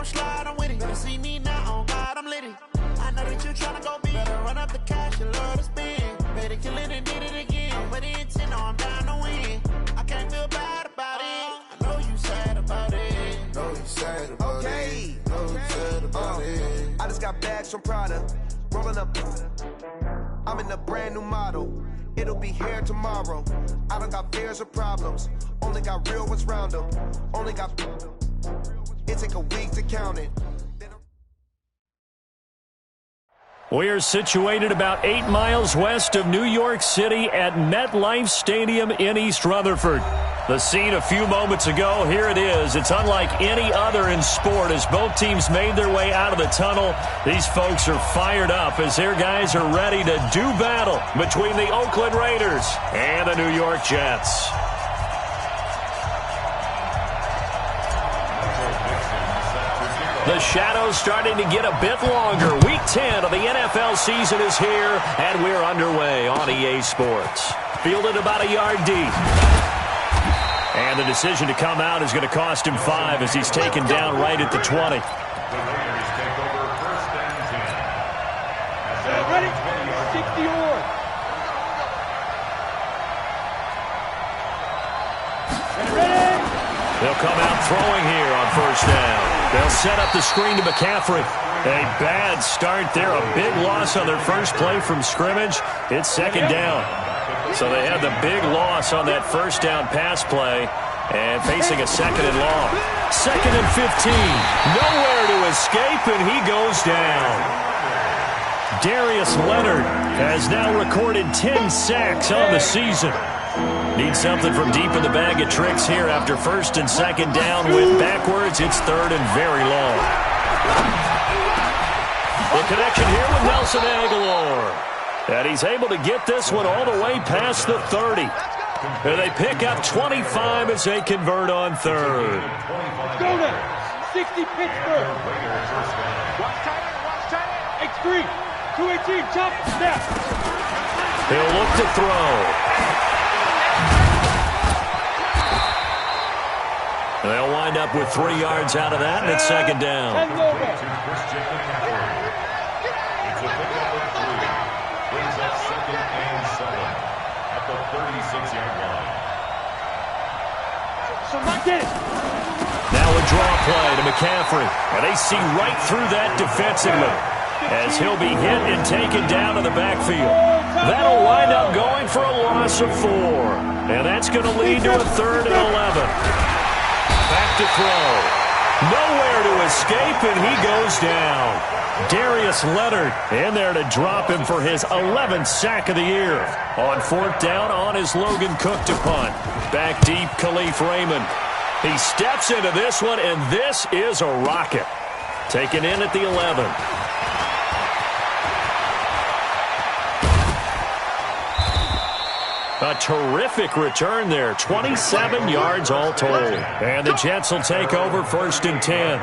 I'm sliding with it. Better see me now, on God, I'm litty. I know that you tryna go big. Better run up the cash, you love to spend. Better kill it and did it again. With the intent, I'm down to win. I can't feel bad about it. I know you sad about it. Know you sad about it. Know you sad about it. I just got bags from Prada. Rolling up. I'm in a brand new model. It'll be here tomorrow. I don't got fears or problems. Only got real ones round them. Only got. It take a week to count it. We're situated about 8 miles west of New York City at MetLife Stadium in East Rutherford. The scene a few moments ago, here it is. It's unlike any other in sport as both teams made their way out of the tunnel. These folks are fired up as their guys are ready to do battle between the Oakland Raiders and the New York Jets. The shadow's starting to get a bit longer. Week 10 of the NFL season is here, and we're underway on EA Sports. Fielded about a yard deep. And the decision to come out is going to cost him 5 as he's taken down right at the 20. The Raiders take over first and 10. Ready? 60-yard. Ready? They'll come out throwing here on first down. They'll set up the screen to McCaffrey. A bad start there. A big loss on their first play from scrimmage. It's second down. So they had the big loss on that first down pass play and facing a second and long. Second and 15. Nowhere to escape, and he goes down. Darius Leonard has now recorded 10 sacks on the season. Need something from deep in the bag of tricks here after first and second down with backwards. It's third and very long. The connection here with Nelson Aguilar. And he's able to get this one all the way past the 30. And they pick up 25 as they convert on third. Go now. 60 Pittsburgh. Watch tight. X3. 218. Chop. Snap. He'll look to throw. They'll wind up with 3 yards out of that, and it's second down. It's a pickup of 3. Brings up second and 7 at the 36-yard line. So not get it. Now a draw play to McCaffrey. And they see right through that defensively as he'll be hit and taken down to the backfield. That'll wind up going for a loss of 4. And that's going to lead to a third and 11. Back to throw. Nowhere to escape, and he goes down. Darius Leonard in there to drop him for his 11th sack of the year. On fourth down on his Logan Cook to punt. Back deep, Khalif Raymond. He steps into this one, and this is a rocket. Taken in at the 11. A terrific return there. 27 yards all told. And the Jets will take over first and 10.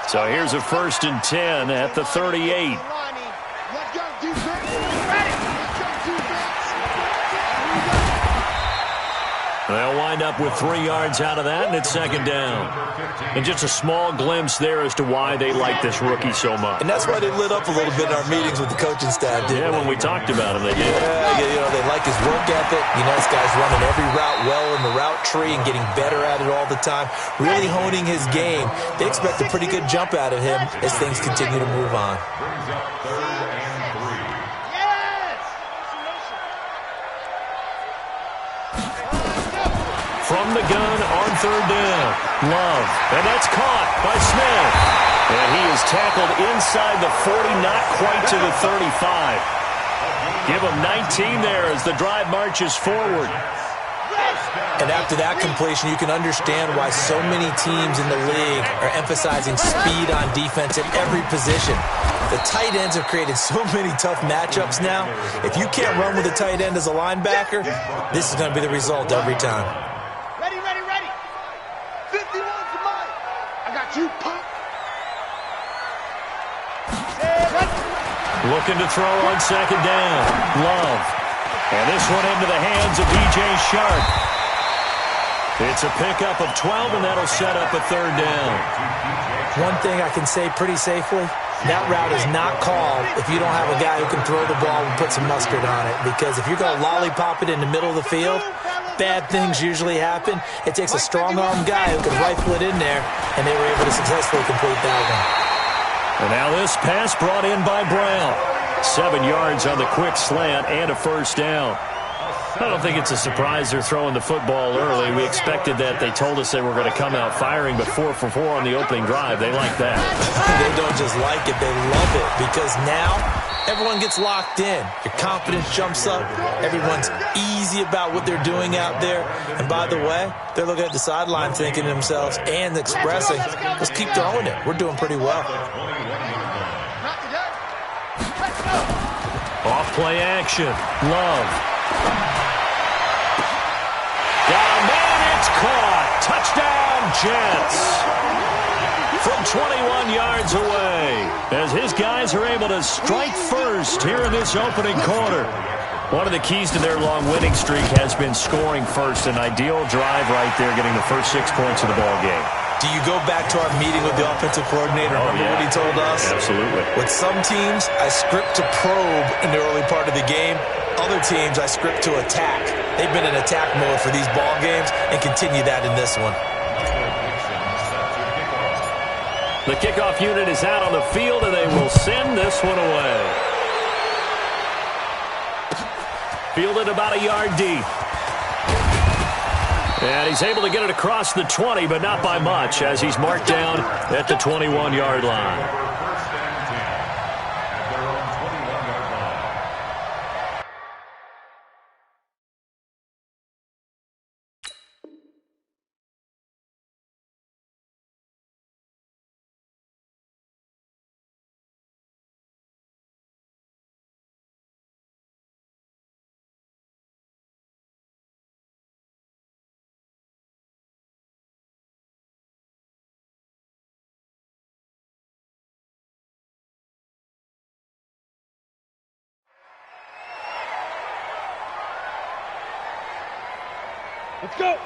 So here's a first and 10 at the 38. They'll wind up with 3 yards out of that, and it's second down. And just a small glimpse there as to why they like this rookie so much. And that's why they lit up a little bit in our meetings with the coaching staff, didn't they? When we talked about him, they did. Yeah, they like his work ethic. This guy's running every route well in the route tree and getting better at it all the time, really honing his game. They expect a pretty good jump out of him as things continue to move on. Brings up third and 3. From the gun on third down. Love. And that's caught by Smith. And he is tackled inside the 40, not quite to the 35. Give him 19 there as the drive marches forward. And after that completion, you can understand why so many teams in the league are emphasizing speed on defense at every position. The tight ends have created so many tough matchups now. If you can't run with a tight end as a linebacker, this is going to be the result every time. Ready. 51's the mic. I got you, punk. Looking to throw on second down. Love. And this one into the hands of DJ Sharp. It's a pickup of 12, and that'll set up a third down. One thing I can say pretty safely, that route is not called if you don't have a guy who can throw the ball and put some mustard on it. Because if you're going to lollipop it in the middle of the field, bad things usually happen. It takes a strong-arm guy who can rifle it in there, and they were able to successfully complete that one. And now this pass brought in by Brown. 7 yards on the quick slant and a first down. I don't think it's a surprise they're throwing the football early. We expected that. They told us they were going to come out firing, but 4 for 4 on the opening drive. They like that. They don't just like it, they love it, because now everyone gets locked in. Your confidence jumps up. Everyone's easy about what they're doing out there. And by the way, they're looking at the sideline thinking to themselves and expressing, let's keep throwing it. We're doing pretty well. Off play action. Love. Got a man, it's caught. Touchdown, Jets. From 21 yards away, as his guys are able to strike first here in this opening quarter. One of the keys to their long winning streak has been scoring first. An ideal drive right there, getting the first 6 points of the ball game. Do you go back to our meeting with the offensive coordinator? Remember what he told us? Absolutely. With some teams, I script to probe in the early part of the game. Other teams, I script to attack. They've been in attack mode for these ball games and continue that in this one. The kickoff unit is out on the field, and they will send this one away. Fielded about a yard deep. And he's able to get it across the 20, but not by much, as he's marked down at the 21-yard line.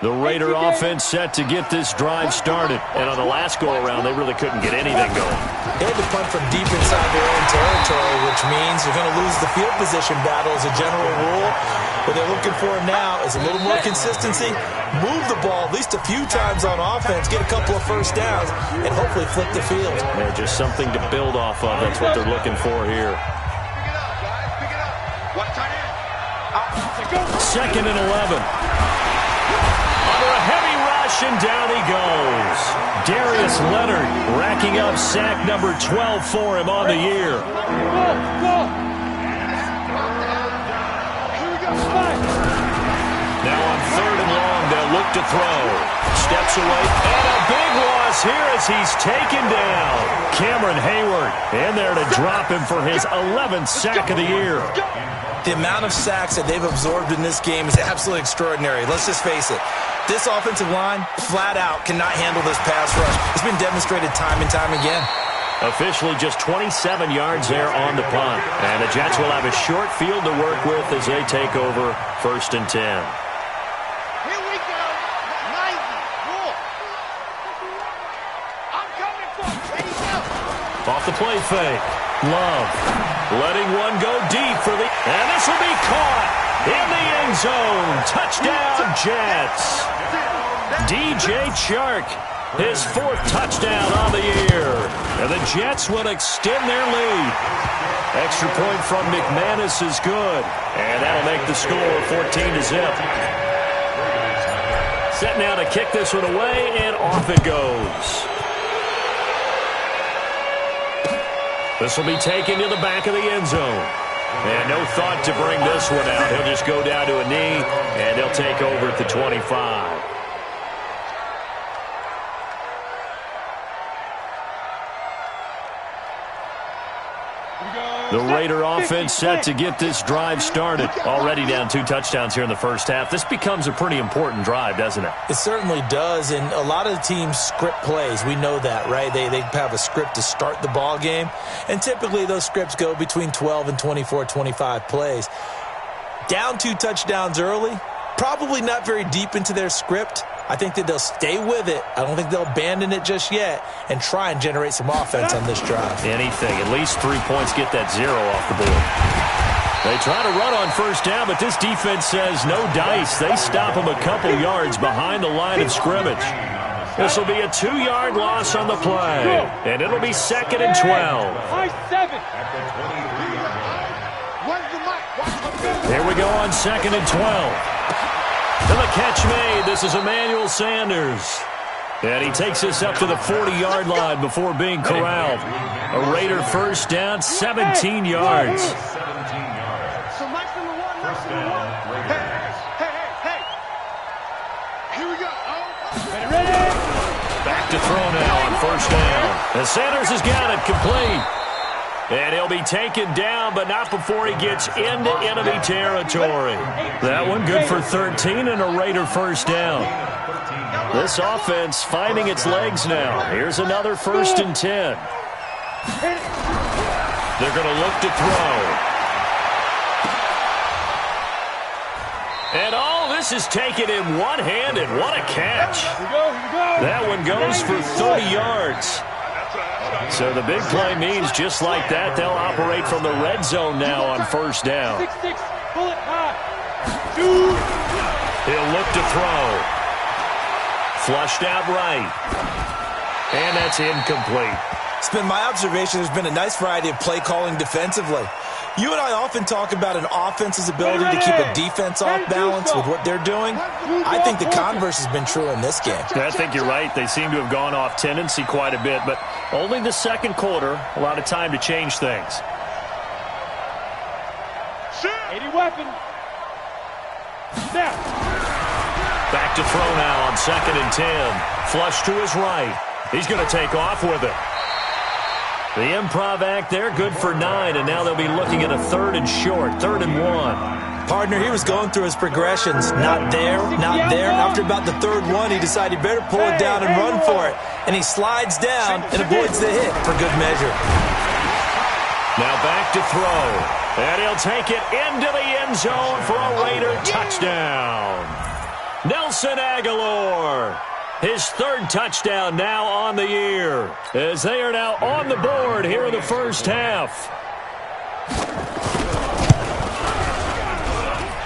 The Raider offense set to get this drive started. And on the last go-around, they really couldn't get anything going. They had to punt from deep inside their own territory, which means they're going to lose the field position battle as a general rule. What they're looking for now is a little more consistency, move the ball at least a few times on offense, get a couple of first downs, and hopefully flip the field. Yeah, just something to build off of. That's what they're looking for here. Second and 11. Under a heavy rush, and down he goes. Darius Leonard racking up sack number 12 for him on the year. Now on 3rd and long, they'll look to throw. Steps away, and a big loss here as he's taken down. Cameron Hayward in there to drop him for his 11th sack of the year. The amount of sacks that they've absorbed in this game is absolutely extraordinary. Let's just face it. This offensive line, flat out, cannot handle this pass rush. It's been demonstrated time and time again. Officially just 27 yards there on the punt. And the Jets will have a short field to work with as they take over 1st and 10. Here we go. 90. Cool. I'm coming for it. Ready, go. Off the play fake. Love letting one go deep for the... And this will be caught in the end zone. Touchdown, Jets. DJ Chark, his 4th touchdown on the year. And the Jets will extend their lead. Extra point from McManus is good. And that'll make the score 14-0. Set now to kick this one away, and off it goes. This will be taken to the back of the end zone. And no thought to bring this one out. He'll just go down to a knee, and they'll take over at the 25. The Raider offense set to get this drive started. Already down 2 touchdowns here in the first half. This becomes a pretty important drive, doesn't it? It certainly does, and a lot of teams script plays. We know that, right? They have a script to start the ball game, and typically those scripts go between 12 and 24, 25 plays. Down 2 touchdowns early, probably not very deep into their script, I think that they'll stay with it. I don't think they'll abandon it just yet and try and generate some offense on this drive. Anything. At least 3 points, get that 0 off the board. They try to run on first down, but this defense says no dice. They stop them a couple yards behind the line of scrimmage. This will be a 2-yard loss on the play, and it'll be 2nd and 12. Here we go on 2nd and 12. And the catch made. This is Emmanuel Sanders. And he takes us up to the 40-yard line before being corralled. A Raider first down, 17 yards. So Mike number one, Hey. Here we go. Ready? Back to throw now on first down. And Sanders has got it complete. And he'll be taken down, but not before he gets into enemy territory. That one good for 13 and a Raider first down. This offense finding its legs now. Here's another 1st and 10. They're going to look to throw. And all this is taken in one-handed. What a catch. That one goes for 30 yards. So the big play means just like that, they'll operate from the red zone now on first down. He'll look to throw. Flushed out right. And that's incomplete. It's been my observation there's been a nice variety of play calling defensively. You and I often talk about an offense's ability to keep a defense off balance with what they're doing. I think the converse has been true in this game. I think you're right. They seem to have gone off tendency quite a bit, but only the second quarter, a lot of time to change things. 80 weapon. Snap. Back to throw now on 2nd and 10. Flush to his right. He's going to take off with it. The improv act there, good for 9, and now they'll be looking at a 3rd and short, 3rd and 1. Partner, he was going through his progressions. Not there, not there. After about the 3rd one, he decided he better pull it down and run for it. And he slides down and avoids the hit for good measure. Now back to throw. And he'll take it into the end zone for a Raider touchdown. Nelson Aguilar. His 3rd touchdown now on the year, as they are now on the board here in the first half.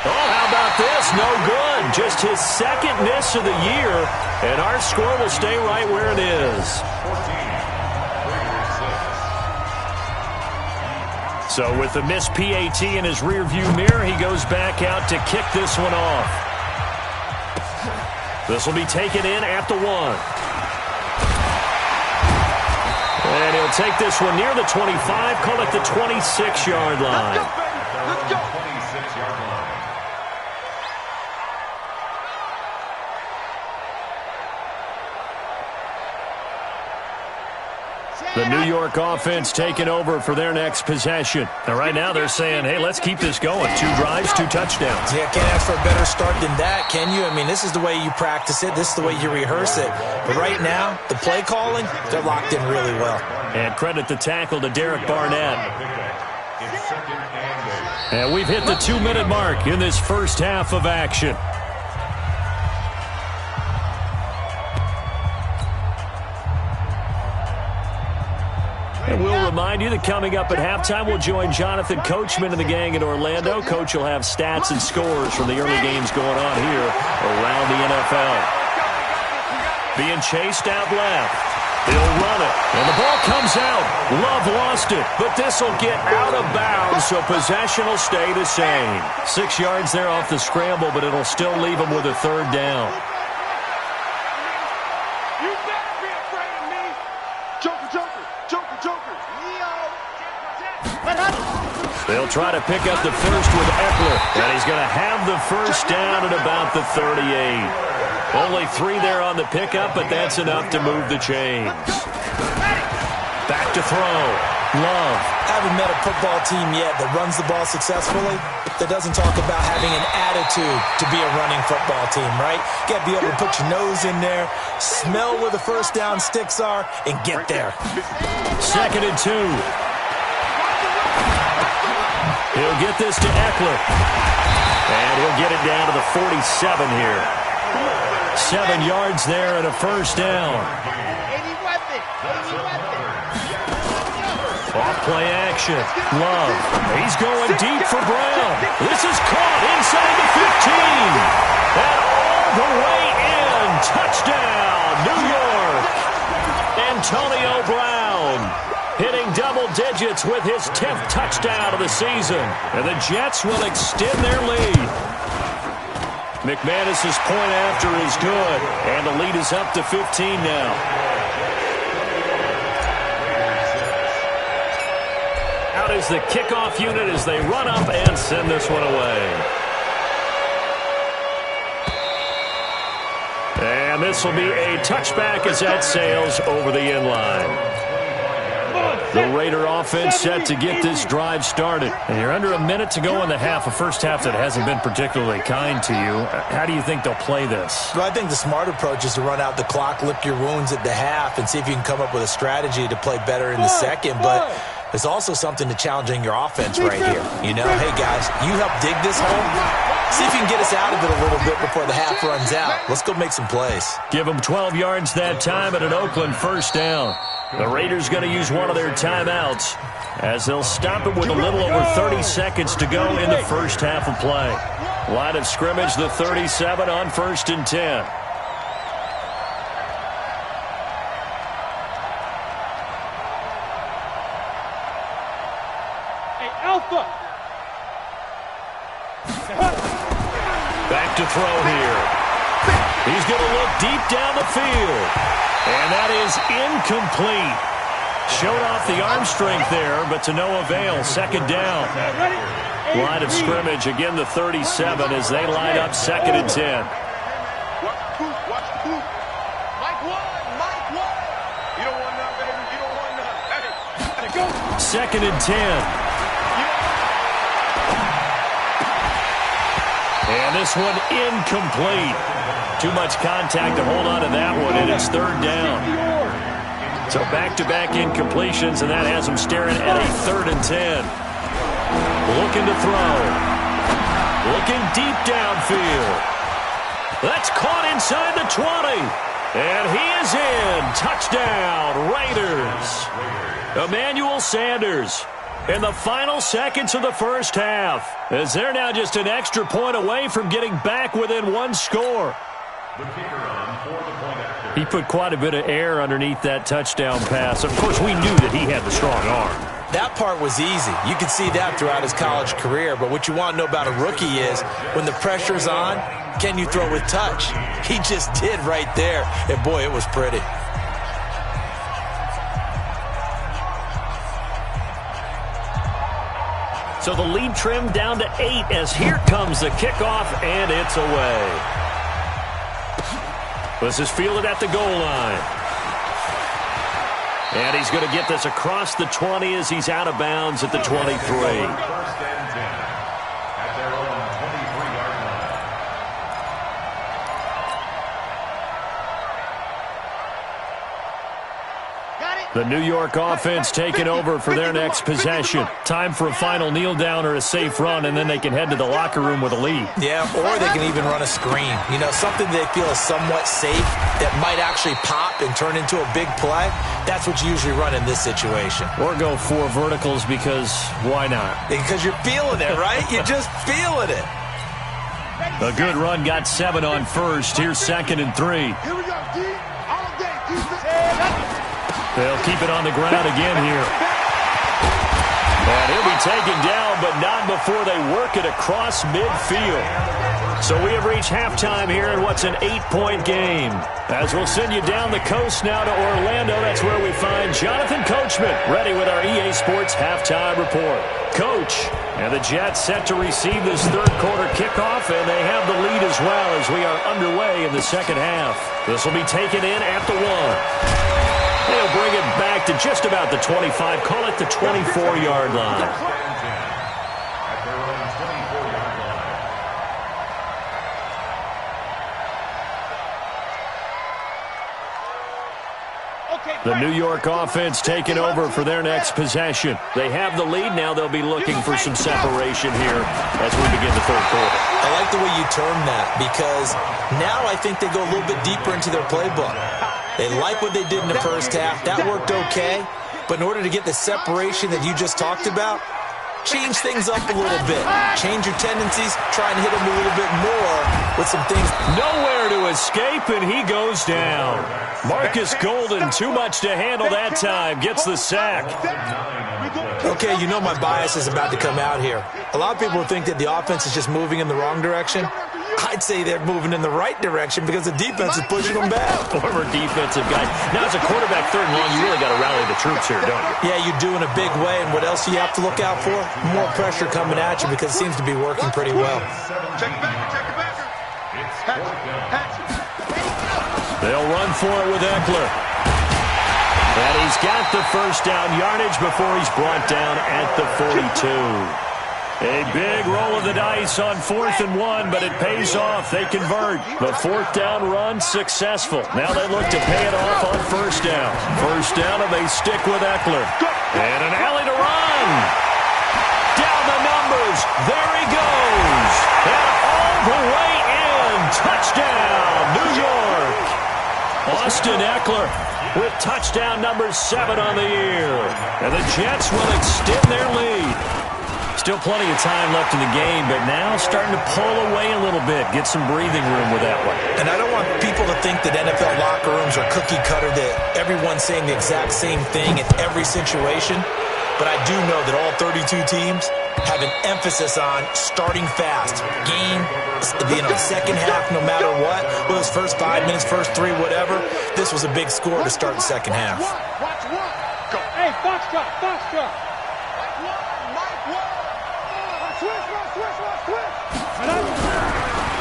Oh, how about this? No good. Just his 2nd miss of the year, and our score will stay right where it is. So with the missed PAT in his rearview mirror, he goes back out to kick this one off. This will be taken in at the 1. And he'll take this one near the 25, call it the 26-yard line. Let's go. 26-yard line. The New York offense taking over for their next possession. And right now they're saying, hey, let's keep this going. 2 drives, 2 touchdowns. Yeah, can't ask for a better start than that, can you? I mean, this is the way you practice it. This is the way you rehearse it. But right now, the play calling, they're locked in really well. And credit the tackle to Derek Barnett. And we've hit the 2-minute mark in this first half of action. And we'll remind you that coming up at halftime, we'll join Jonathan Coachman and the gang in Orlando. Coach will have stats and scores from the early games going on here around the NFL. Being chased out left. He'll run it. And the ball comes out. Love lost it. But this will get out of bounds, so possession will stay the same. 6 yards there off the scramble, but it'll still leave him with a 3rd down. You better be afraid of me. Joker. They'll try to pick up the first with Eckler, and he's going to have the first down at about the 38. Only 3 there on the pickup, but that's enough to move the chains. Back to throw. Love. Haven't met a football team yet that runs the ball successfully that doesn't talk about having an attitude to be a running football team, right? You got to be able to put your nose in there, smell where the first down sticks are, and get there. 2nd and 2. He'll get this to Eckler. And he'll get it down to the 47 here. 7 yards there and a first down. Off-play action. Love. He's going deep for Brown. This is caught inside the 15. And all the way in. Touchdown, New York. Antonio Brown hitting double digits with his 10th touchdown of the season. And the Jets will extend their lead. McManus's point after is good. And the lead is up to 15 now. Out is the kickoff unit as they run up and send this one away. And this will be a touchback as that sails over the end line. The Raider offense set to get this drive started. And you're under a minute to go in the half, a first half that hasn't been particularly kind to you. How do you think they'll play this? Well, I think the smart approach is to run out the clock, lick your wounds at the half, and see if you can come up with a strategy to play better in the second. But there's also something to challenging your offense right here. You know, hey, guys, you help dig this hole. See if you can get us out of it a little bit before the half runs out. Let's go make some plays. Give them 12 yards that time at an Oakland first down. The Raiders going to use one of their timeouts as they'll stop it with a little over 30 seconds to go in the first half of play. Line of scrimmage, the 37 on 1st and 10. Hey, Alpha! Back to throw here. He's going to look deep down the field. And that is incomplete. Showed off the arm strength there, but to no avail. Second down. Line of scrimmage, again the 37 as they line up 2nd and 10. Second and 10. And this one incomplete. Too much contact to hold on to that one, and it's 3rd down. So back-to-back incompletions, and that has them staring at a 3rd and 10. Looking to throw. Looking deep downfield. That's caught inside the 20. And he is in. Touchdown, Raiders. Emmanuel Sanders in the final seconds of the first half, as they're now just an extra point away from getting back within one score. He put quite a bit of air underneath that touchdown pass. Of course, we knew that he had the strong arm. That part was easy. You could see that throughout his college career. But what you want to know about a rookie is when the pressure's on, can you throw with touch? He just did right there. And, boy, it was pretty. So the lead trimmed down to 8 as here comes the kickoff, and it's away. This is fielded at the goal line. And he's going to get this across the 20 as he's out of bounds at the 23. First and 10 at their own 23-yard line. The New York offense taking over for their next possession. Time for a final kneel down or a safe run, and then they can head to the locker room with a lead. Yeah, or they can even run a screen. You know, something they feel is somewhat safe that might actually pop and turn into a big play. That's what you usually run in this situation. Or go 4 verticals because why not? Because you're feeling it, right? You're just feeling it. A good run got 7 on first. Here's 2nd and 3. Here we go, D. All day, defense. They'll keep it on the ground again here. And he'll be taken down, but not before they work it across midfield. So we have reached halftime here in what's an 8-point game. As we'll send you down the coast now to Orlando, that's where we find Jonathan Coachman, ready with our EA Sports halftime report. Coach, and the Jets set to receive this third quarter kickoff, and they have the lead as well as we are underway in the second half. This will be taken in at the 1. They'll bring it back to just about the 25, call it the 24-yard line. At their own 24-yard line. The New York offense taking over for their next possession. They have the lead. Now they'll be looking for some separation here as we begin the third quarter. I like the way you term that because now I think they go a little bit deeper into their playbook. They like what they did in the first half. That worked okay. But in order to get the separation that you just talked about, change things up a little bit. Change your tendencies. Try and hit them a little bit more with some things. Nowhere to escape, and he goes down. Marcus Golden, too much to handle that time, gets the sack. Okay, you know my bias is about to come out here. A lot of people think that the offense is just moving in the wrong direction. I'd say they're moving in the right direction because the defense is pushing them back. Former defensive guy. Now, as a quarterback, third and long, you really got to rally the troops here, don't you? Yeah, you do in a big way. And what else do you have to look out for? More pressure coming at you because it seems to be working pretty well. Check it back. They'll run for it with Eckler. And he's got the first down yardage before he's brought down at the 42. A big roll of the dice on 4th and 1, but it pays off. They convert. The 4th down run successful. Now they look to pay it off on 1st down. 1st down, and they stick with Eckler. And an alley to run. Down the numbers. There he goes. And all the way in. Touchdown, New York. Austin Eckler with touchdown number 7 on the year. And the Jets will extend their lead. Still plenty of time left in the game, but now starting to pull away a little bit, get some breathing room with that one. And I don't want people to think that NFL locker rooms are cookie cutter, that everyone's saying the exact same thing in every situation. But I do know that all 32 teams have an emphasis on starting fast. Game, second half, no matter what. Well, those first 5 minutes, first 3, whatever. This was a big score to start the second half. Go. Hey, Foxtrot.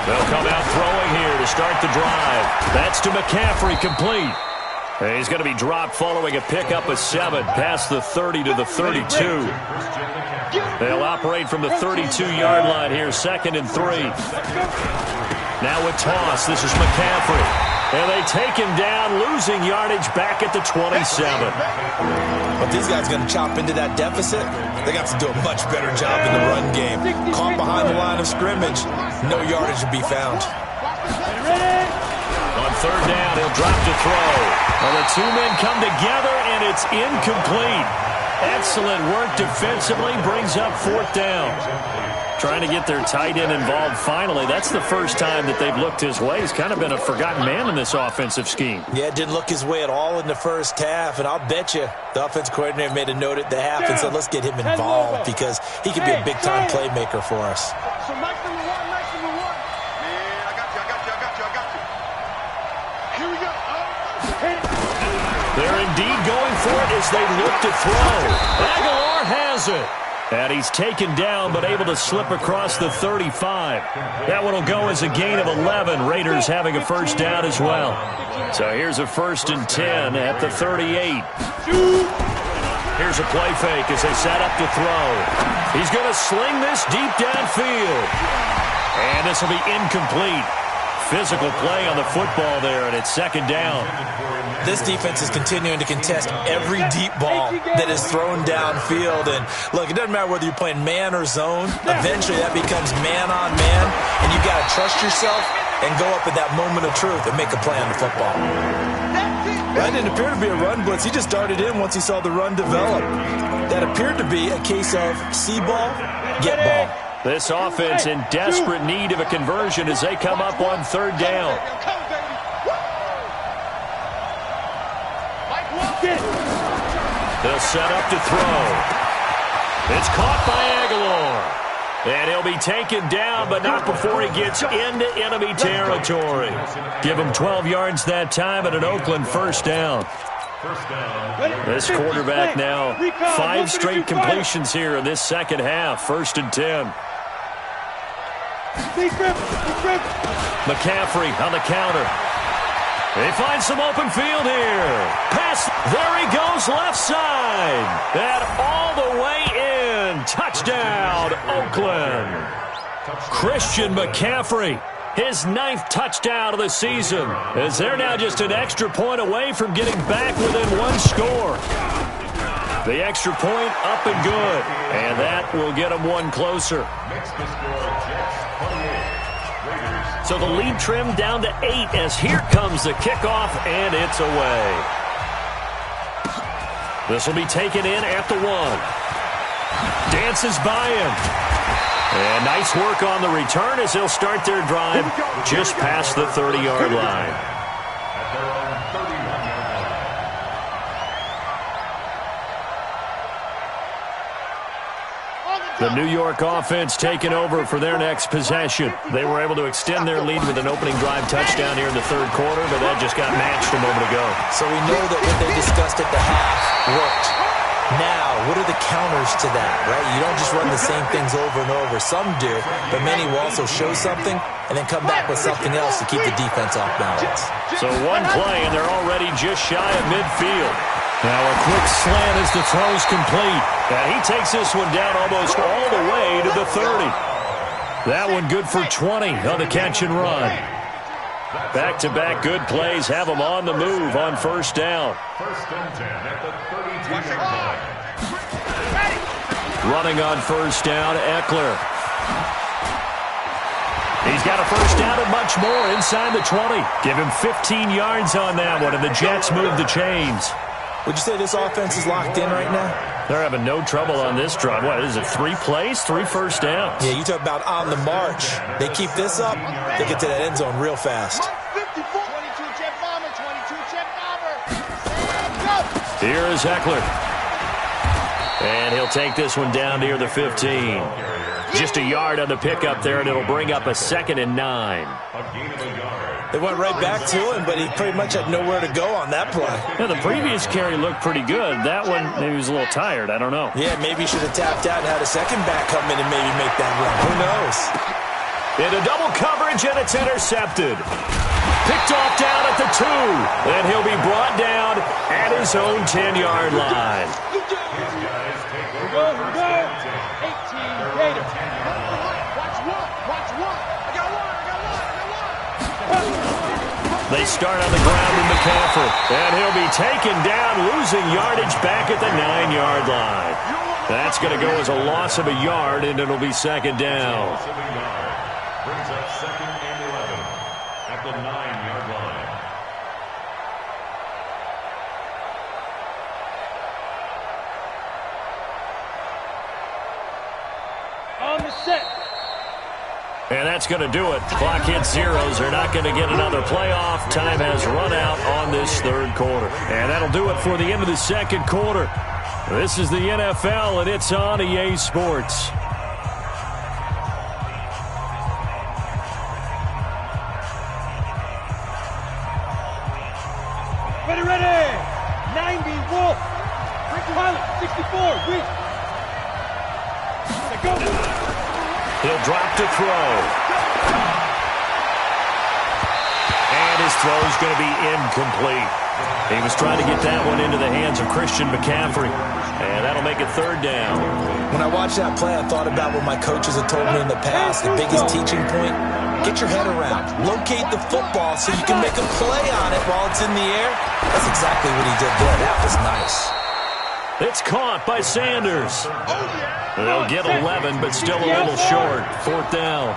They'll come out throwing here to start the drive. That's to McCaffrey, complete. And he's going to be dropped following a pickup of 7 past the 30 to the 32. They'll operate from the 32-yard line here, 2nd and 3. Now with toss, this is McCaffrey. And they take him down, losing yardage back at the 27. But these guys going to chop into that deficit. They got to do a much better job in the run game. Caught behind the line of scrimmage, no yardage to be found. On 3rd down, he'll drop to throw. Well, the 2 men come together, and it's incomplete. Excellent work defensively, brings up 4th down. Trying to get their tight end involved finally. That's the first time that they've looked his way. He's kind of been a forgotten man in this offensive scheme. Yeah, didn't look his way at all in the first half. And I'll bet you the offensive coordinator made a note at the half and said, let's get him involved because he could be a big-time playmaker for us. So Mike number one. Man, I got you. Here we go. They're indeed going for it as they look to throw. Aguilar has it. And he's taken down, but able to slip across the 35. That one will go as a gain of 11. Raiders having a first down as well. So here's a 1st and 10 at the 38. Here's a play fake as they set up to throw. He's going to sling this deep downfield. And this will be incomplete. Physical play on the football there, and it's 2nd down. This defense is continuing to contest every deep ball that is thrown downfield. And, look, it doesn't matter whether you're playing man or zone. Eventually that becomes man on man, and you got to trust yourself and go up at that moment of truth and make a play on the football. That didn't appear to be a run blitz. He just darted in once he saw the run develop. That appeared to be a case of see ball, get ball. This offense in desperate need of a conversion as they come up on 3rd down. They'll set up to throw. It's caught by Aguilar. And he'll be taken down, but not before he gets into enemy territory. Give him 12 yards that time and an Oakland 1st down. This quarterback now, 5 straight completions here in this second half. 1st and 10. McCaffrey on the counter. They find some open field here. Pass. There he goes left side. And all the way in. Touchdown, Oakland. Christian McCaffrey. his 9th touchdown of the season, as they're now just an extra point away from getting back within 1 score. The extra point up and good, and that will get them 1 closer. So the lead trimmed down to 8 as here comes the kickoff, and it's away. This will be taken in at the 1. Dances by him. And nice work on the return as he'll start their drive just past the 30-yard line. The New York offense taking over for their next possession. They were able to extend their lead with an opening drive touchdown here in the 3rd quarter, but that just got matched a moment ago. So we know that what they discussed at the half worked. Now, what are the counters to that, right? You don't just run the same things over and over. Some do, but many will also show something and then come back with something else to keep the defense off balance. So 1 play, and they're already just shy of midfield. Now a quick slant as the throw's complete. And he takes this one down almost all the way to the 30. That one good for 20 on the catch and run. Back-to-back good plays have them on the move on 1st down. 1st and 10 at the 32-yard line. Running on 1st down, Eckler. He's got a 1st down and much more inside the 20. Give him 15 yards on that one, and the Jets move the chains. Would you say this offense is locked in right now? They're having no trouble on this drive. What is it, 3 plays, 3 first downs? Yeah, you talk about on the march. They keep this up, they get to that end zone real fast. 22-jet bomber, 22-jet bomber. Here is Eckler. And he'll take this one down near the 15. Just a yard on the pickup there, and it'll bring up a 2nd and 9. They went right back to him, but he pretty much had nowhere to go on that play. Yeah, the previous carry looked pretty good. That one, maybe he was a little tired. I don't know. Yeah, maybe he should have tapped out and had a second back come in and maybe make that run. Who knows? Into double coverage, and it's intercepted. Picked off down at the 2. And he'll be brought down at his own 10-yard line. 18 Gators. Watch one. I got one. They start on the ground in McCaffrey. And he'll be taken down, losing yardage back at the 9-yard line. That's going to go as a loss of a yard, and it'll be 2nd down. Brings up 2nd and 11 at the 9-yard line. On the set. And that's going to do it. Clock hits 0s. They're not going to get another playoff. Time has run out on this 3rd quarter. And that'll do it for the end of the 2nd quarter. This is the NFL, and it's on EA Sports. Ready. 90, Wolf. Pilot, 64, Reese. Go. He'll drop to throw. And his throw is going to be incomplete. He was trying to get that one into the hands of Christian McCaffrey. And that'll make it 3rd down. When I watched that play, I thought about what my coaches have told me in the past. The biggest teaching point, get your head around. Locate the football so you can make a play on it while it's in the air. That's exactly what he did there. That was nice. It's caught by Sanders. They'll get 11, but still a little short. 4th down.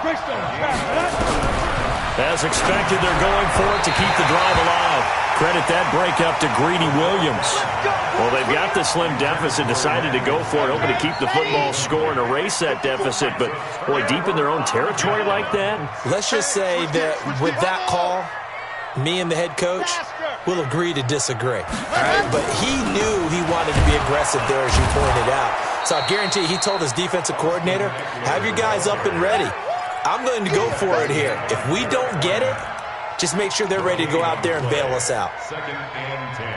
As expected, they're going for it to keep the drive alive. Credit that break up to Greedy Williams. Well, they've got the slim deficit, decided to go for it, hoping to keep the football score and erase that deficit. But, boy, deep in their own territory like that. Let's just say that with that call, me and the head coach will agree to disagree. All right? But he knew he wanted to be aggressive there, as you pointed out. So I guarantee he told his defensive coordinator, have your guys up and ready. I'm going to go for it here. If we don't get it, just make sure they're ready to go out there and bail us out. 2nd and 10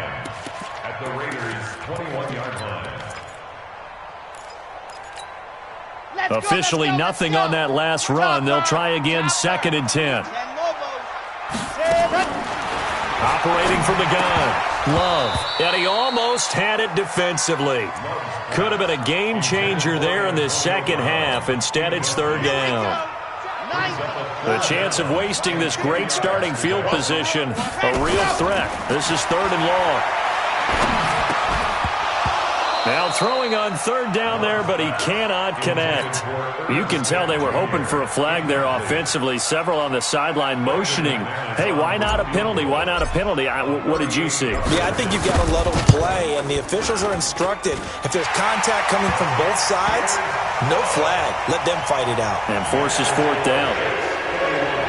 at the Raiders' 21-yard line. Officially nothing on that last run. They'll try again, 2nd and 10. Operating from the gun, Love. And he almost had it defensively. Could have been a game changer there in this 2nd half. Instead, it's 3rd down. The chance of wasting this great starting field position, a real threat. This is 3rd and long. Now throwing on 3rd down there, but he cannot connect. You can tell they were hoping for a flag there offensively. Several on the sideline motioning, hey, why not a penalty? Why not a penalty? What did you see? Yeah, I think you've got to let them play, and the officials are instructed. If there's contact coming from both sides, no flag. Let them fight it out. And forces 4th down.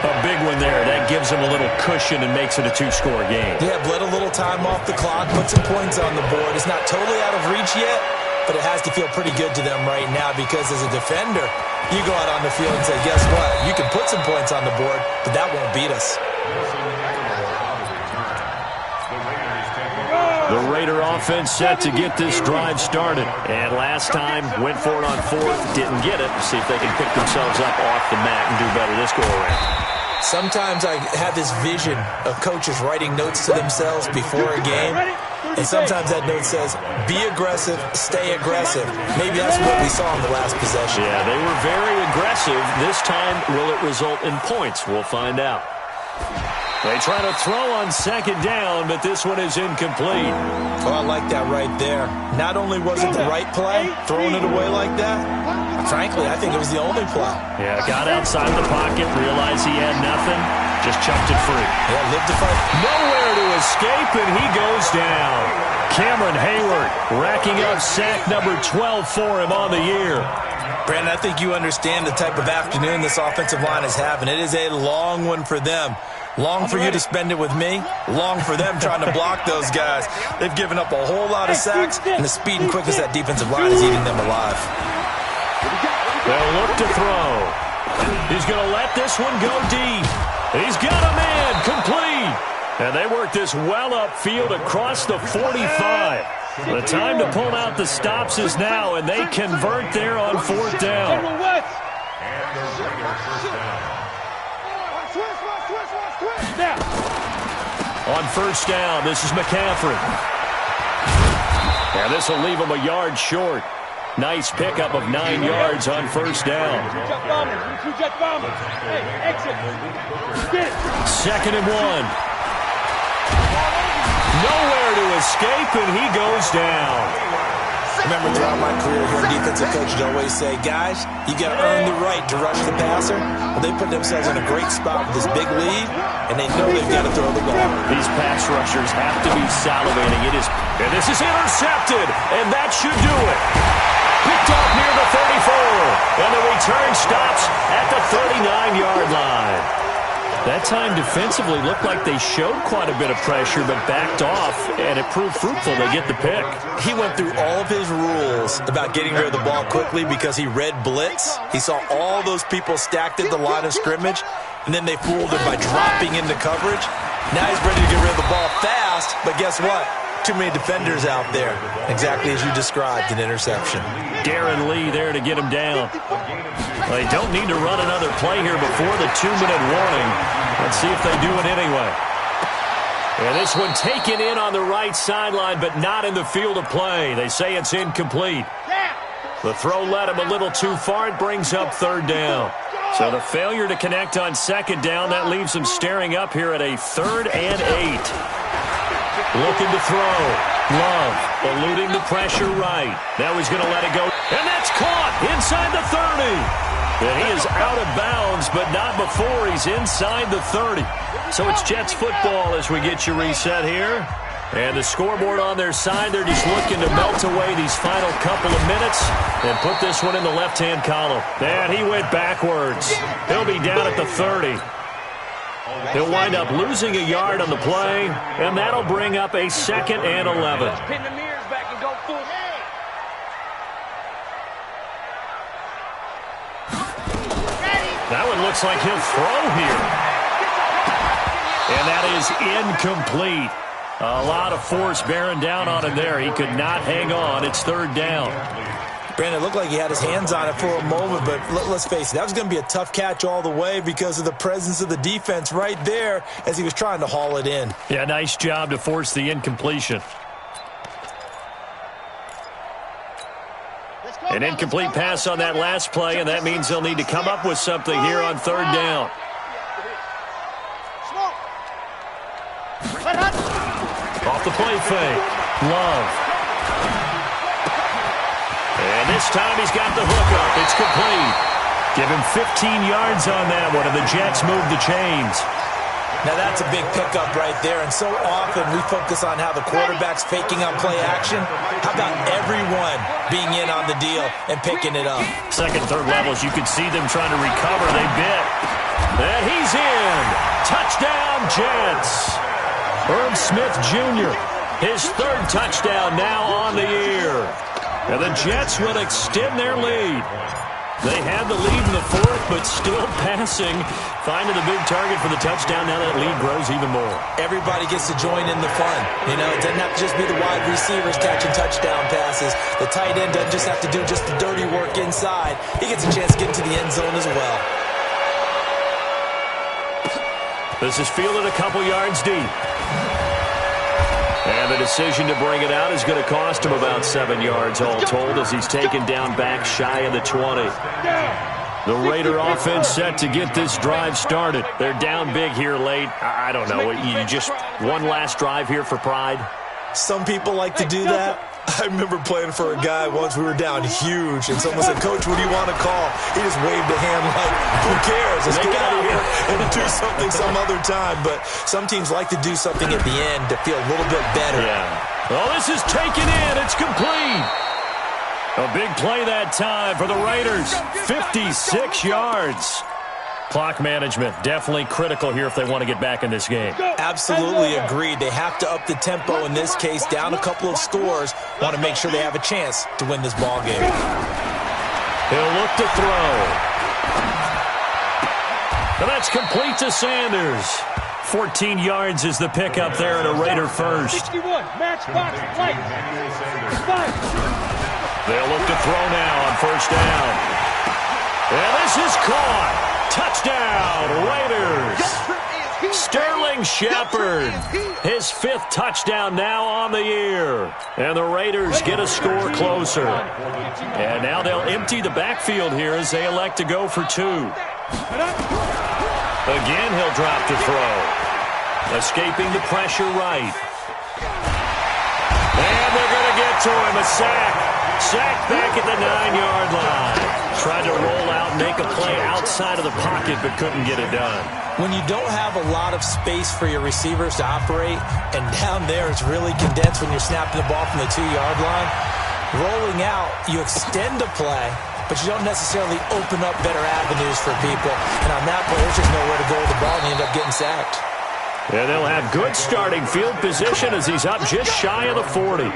A big one there. That gives them a little cushion and makes it a 2-score game. Yeah, bled a little time off the clock, put some points on the board. It's not totally out of reach yet, but it has to feel pretty good to them right now because as a defender, you go out on the field and say, guess what? You can put some points on the board, but that won't beat us. The Raider offense set to get this drive started. And last time, went for it on 4th, didn't get it. See if they can pick themselves up off the mat and do better this go-around. Sometimes I have this vision of coaches writing notes to themselves before a game, and sometimes that note says, be aggressive, stay aggressive. Maybe that's what we saw in the last possession. Yeah, they were very aggressive. This time, will it result in points? We'll find out. They try to throw on 2nd down, but this one is incomplete. Oh, I like that right there. Not only was it the right play, throwing it away like that, frankly, I think it was the only play. Yeah, got outside the pocket, realized he had nothing, just chucked it free. Yeah, lived to fight. Nowhere to escape, and he goes down. Cameron Hayward racking up sack number 12 for him on the year. Brandon, I think you understand the type of afternoon this offensive line is having. It is a long one for them. Long for you to spend it with me. Long for them trying to block those guys. They've given up a whole lot of sacks, and the speed and quickness of that defensive line is eating them alive. They'll look to throw. He's going to let this one go deep. He's got a man complete. And they work this well upfield across the 45. The time to pull out the stops is now, and they convert there on 4th down. On 1st down, this is McCaffrey. And this will leave him a yard short. Nice pickup of 9 yards on 1st down. 2nd and 1. Nowhere to escape, and he goes down. Remember, throughout my career here, defensive coaches always say, guys, you got to earn the right to rush the passer. Well, they put themselves in a great spot with this big lead, and they know they've got to throw the ball. These pass rushers have to be salivating. And this is intercepted, and that should do it. Picked off near the 34, and the return stops at the 39-yard line. That time defensively looked like they showed quite a bit of pressure but backed off, and it proved fruitful. They get the pick. He went through all of his rules about getting rid of the ball quickly because he read blitz. He saw all those people stacked at the line of scrimmage, and then they fooled him by dropping into coverage. Now he's ready to get rid of the ball fast, but guess what? Too many defenders out there. Exactly as you described, an interception. Darren Lee there to get him down. They don't need to run another play here before the 2-minute warning. Let's see if they do it anyway. And this one taken in on the right sideline, but not in the field of play. They say it's incomplete. The throw led him a little too far. It brings up 3rd down. So the failure to connect on 2nd down, that leaves them staring up here at a 3rd and 8. Looking to throw. Love eluding the pressure right. Now he's going to let it go. And that's caught inside the 30. And he is out of bounds, but not before he's inside the 30. So it's Jets football as we get you reset here. And the scoreboard on their side, they're just looking to melt away these final couple of minutes and put this one in the left-hand column. And he went backwards. He'll be down at the 30. He'll wind up losing a yard on the play, and that'll bring up a 2nd and 11. That one looks like he'll throw here. And that is incomplete. A lot of force bearing down on him there. He could not hang on. It's 3rd down. Brandon, it looked like he had his hands on it for a moment, but let's face it, that was going to be a tough catch all the way because of the presence of the defense right there as he was trying to haul it in. Yeah, nice job to force the incompletion. An incomplete pass on that last play, and that means they'll need to come up with something here on third down. Off the play fake. Love. And this time he's got the hook up. It's complete. Give him 15 yards on that one, and the Jets move the chains. Now that's a big pickup right there, and so often we focus on how the quarterback's faking on play action. How about everyone being in on the deal and picking it up? Second, third levels, you can see them trying to recover. They bit. And he's in. Touchdown, Jets. Herb Smith Jr., his third touchdown now on the year. And the Jets will extend their lead. They had the lead in the fourth, but still passing. Finding the big target for the touchdown. Now that lead grows even more. Everybody gets to join in the fun. You know, it doesn't have to just be the wide receivers catching touchdown passes. The tight end doesn't just have to do just the dirty work inside. He gets a chance to get into the end zone as well. This is fielded a couple yards deep. And the decision to bring it out is going to cost him about 7 yards all told as he's taken down back shy of the 20. The Raider offense set to get this drive started. They're down big here late. I don't know. You just one last drive here for pride? Some people like to do that. I remember playing for a guy once. We were down huge, and someone said, "Coach, what do you want to call?" He just waved a hand like, "Who cares? Let's get out of here and do something some other time." But some teams like to do something at the end to feel a little bit better. Yeah. Well, this is taken in. It's complete. A big play that time for the Raiders. 56 yards. Clock management definitely critical here if they want to get back in this game. Absolutely agreed. They have to up the tempo in this case, down a couple of scores. Want to make sure they have a chance to win this ball game. He'll look to throw. And that's complete to Sanders. 14 yards is the pickup there at a Raider first. 61, match box, right. They'll look to throw now on first down. And this is caught. Touchdown, Raiders. Sterling Shepard, his 5th touchdown now on the year. And the Raiders get a score closer. And now they'll empty the backfield here as they elect to go for 2. Again, he'll drop to throw. Escaping the pressure right. And they're going to get to him, a sack. Sack back at the 9-yard line. Tried to roll out and make a play outside of the pocket, but couldn't get it done. When you don't have a lot of space for your receivers to operate, and down there it's really condensed when you're snapping the ball from the 2-yard line, rolling out, you extend the play, but you don't necessarily open up better avenues for people. And on that play, there's just nowhere to go with the ball, and you end up getting sacked. And they'll have good starting field position as he's up just shy of the 40.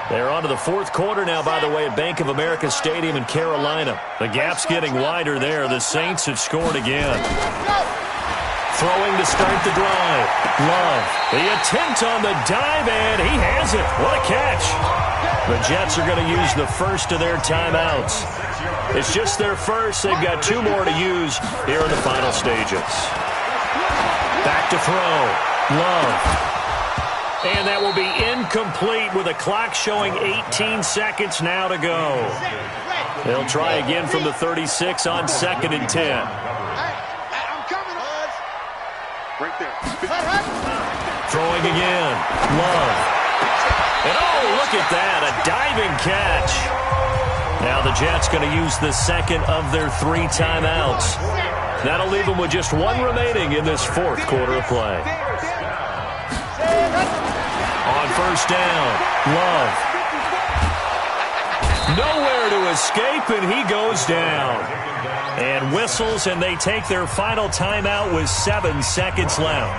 They're on to the fourth quarter now, by the way, at Bank of America Stadium in Carolina. The gap's getting wider there. The Saints have scored again. Throwing to start the drive. Love. The attempt on the dive, and he has it. What a catch. The Jets are going to use the first of their timeouts. It's just their first. They've got 2 more to use here in the final stages. Back to throw. Love. And that will be incomplete with a clock showing 18 seconds now to go. They'll try again from the 36 on 2nd and 10. I'm coming, Buzz. Right there. Throwing again. Love. And oh, look at that. A diving catch. Now the Jets going to use the second of their 3 timeouts. That'll leave them with just 1 remaining in this 4th quarter of play. On first down, Love. Nowhere to escape, and he goes down. And whistles, and they take their final timeout with 7 seconds left.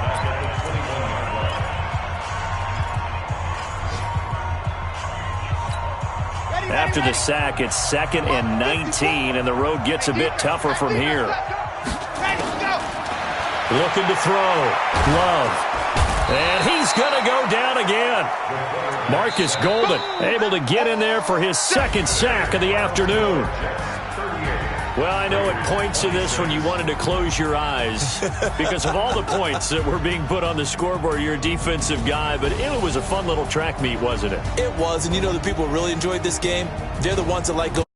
After the sack, it's 2nd and 19, and the road gets a bit tougher from here. Looking to throw. Love. And he's going to go down again. Marcus Golden able to get in there for his 2nd sack of the afternoon. Well, I know at points in this one you wanted to close your eyes because of all the points that were being put on the scoreboard. You're a defensive guy, but it was a fun little track meet, wasn't it? It was, and you know the people who really enjoyed this game? They're the ones that like going